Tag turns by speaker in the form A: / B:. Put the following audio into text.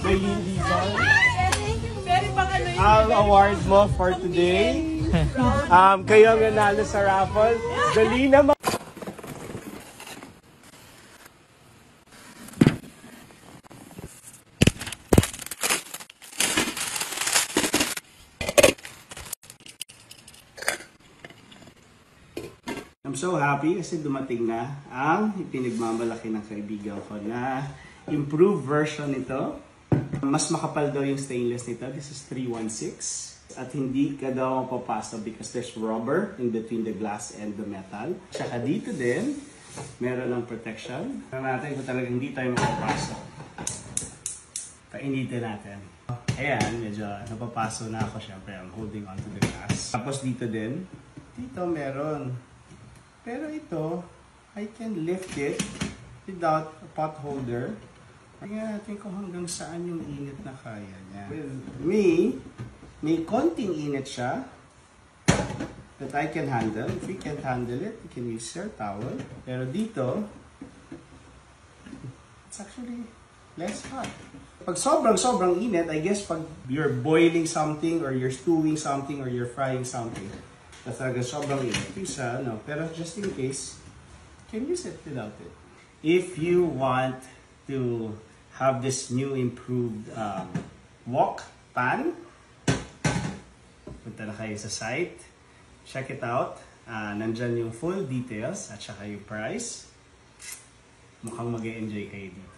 A: May hindi ba?
B: Very baka ano yun.
A: Ang award mo for today. Kayo ang nanalo sa raffle. Dali naman. I'm so happy kasi dumating na ang ipinagmamalaki ng kaibigan ko na improved version nito. Mas makapal daw yung stainless nito. This is 316. At hindi ka daw mapapasok because there's rubber in between the glass and the metal. Tsaka dito din, meron ng protection. Tignan natin kung talagang hindi tayo mapapasok. Painitin natin. Ayan, medyo napapaso na ako syempre. I'm holding on to the glass. Tapos dito din, dito meron. Pero ito, I can lift it without a pot holder. Tingnan natin kung hanggang saan yung init na kaya niya. With me, may konting init siya that I can handle. If you can't handle it, you can use your towel. Pero dito, it's actually less hot. Pag sobrang init, I guess pag you're boiling something or you're stewing something or you're frying something, that's talaga sobrang init. Isa, no? Pero just in case, you can use it without it. If you want to have this new improved wok pan, punta na kayo sa site. Check it out. Nandyan yung full details at saka yung price. Mukhang mag-e-enjoy kayo dito.